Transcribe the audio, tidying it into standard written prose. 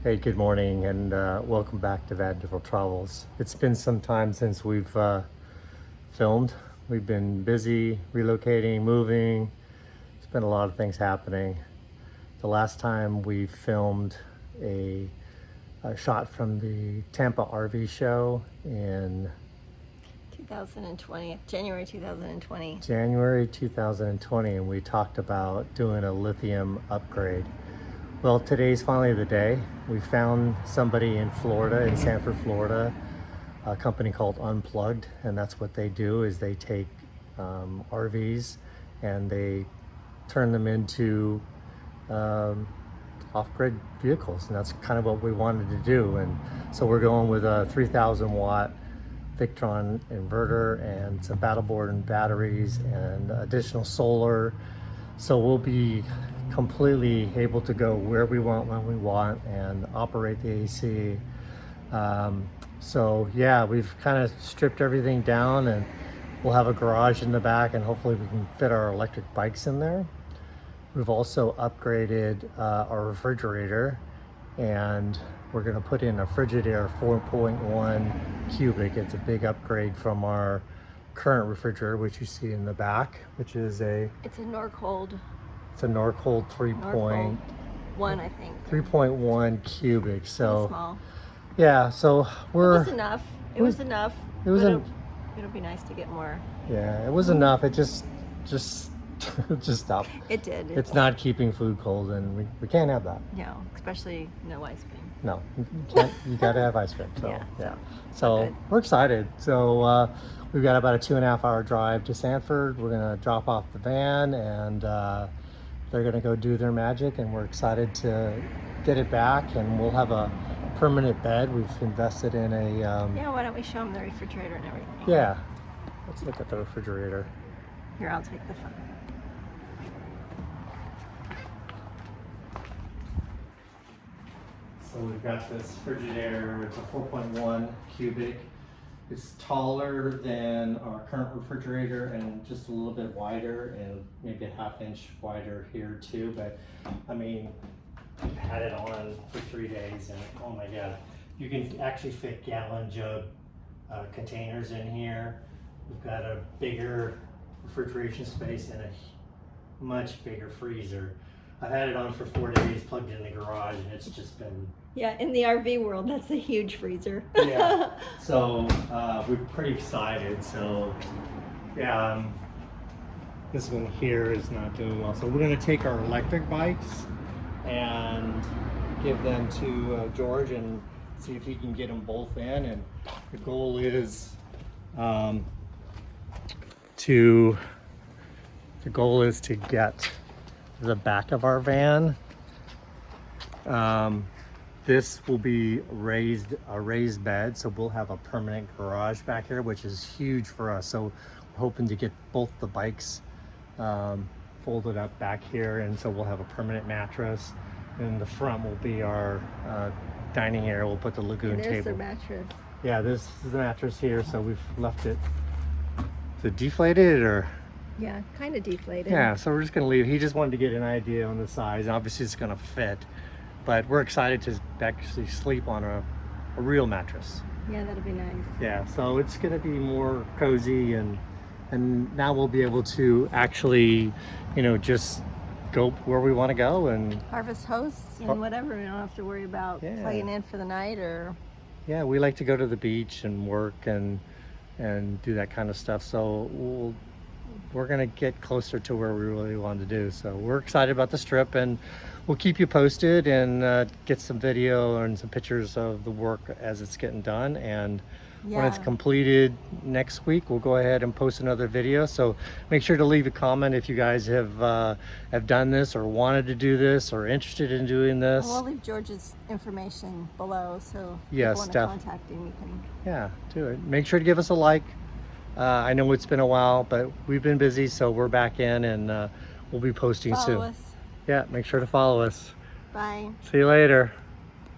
Hey, good morning, and welcome back to Vanderfultravels. It's been some time since we've filmed. We've been busy relocating, moving. There's been a lot of things happening. The last time we filmed a shot from the Tampa RV show in 2020, January 2020. January 2020, and we talked about doing a lithium upgrade. Well, today's finally the day. We found somebody in Florida, in Sanford, Florida, a company called Unplugged, and that's what they do is they take RVs and they turn them into off-grid vehicles, and that's kind of what we wanted to do. And so we're going with a 3,000 watt Victron inverter and some paddleboard and batteries and additional solar. So we'll be completely able to go where we want, when we want, and operate the AC. So yeah, we've kind of stripped everything down, and we'll have a garage in the back, and hopefully we can fit our electric bikes in there. We've also upgraded our refrigerator, and we're going to put in a Frigidaire 4.1 cubic. It's a big upgrade from our current refrigerator, which you see in the back, which is It's a Norcold. It's a Norcold 1, I think. 3.1 cubic. So small. Yeah, so It was enough. It was enough. It'll be nice to get more. Yeah, it was enough. It just stopped. It did. It's not keeping food cold, and we can't have that. No, especially no ice cream. No, you can't. You gotta have ice cream. So Yeah, so we're excited. So we've got about a 2.5 hour drive to Sanford. We're gonna drop off the van, and they're gonna go do their magic, and we're excited to get it back, and we'll have a permanent bed. We've invested in a Yeah, why don't we show them the refrigerator and everything? yeah, let's look at the refrigerator. Here, I'll take the phone. So we've got this Frigidaire. It's a 4.1 cubic. It's taller than our current refrigerator and just a little bit wider, and maybe a 1/2 inch wider here too. But I mean, we've had it on for 3 days, and oh my God, you can actually fit gallon jug containers in here. We've got a bigger refrigeration space and a much bigger freezer. I've had it on for 4 days, plugged in the garage, and it's just been... Yeah, in the RV world, that's a huge freezer. Yeah, so we're pretty excited. So yeah, this one here is not doing well. So we're gonna take our electric bikes and give them to George and see if he can get them both in. And the goal is to get the back of our van. This will be a raised bed, so we'll have a permanent garage back here, which is huge for us. So we're hoping to get both the bikes folded up back here, and so we'll have a permanent mattress. And the front will be our dining area. We'll put the lagoon table. There's the mattress. Yeah, this is the mattress here, so we've left it. Is it deflated or? Yeah, kind of deflated. Yeah, so we're just gonna leave. He just wanted to get an idea on the size. Obviously it's gonna fit, but we're excited to actually sleep on a real mattress. Yeah, that'll be nice. Yeah, so it's gonna be more cozy, and now we'll be able to actually, just go where we want to go and harvest hosts and whatever. We don't have to worry about plugging in for the night or. Yeah, we like to go to the beach and work and do that kind of stuff. So we're gonna get closer to where we really want to do. So we're excited about this trip, and we'll keep you posted and get some video and some pictures of the work as it's getting done. And when it's completed next week, we'll go ahead and post another video. So make sure to leave a comment if you guys have done this or wanted to do this or interested in doing this. We'll leave George's information below, so if yes, you want to contact him, you can. Yeah, do it. Make sure to give us a like. I know it's been a while, but we've been busy, so we're back in, and we'll be posting soon. Follow us. Yeah, make sure to follow us. Bye. See you later.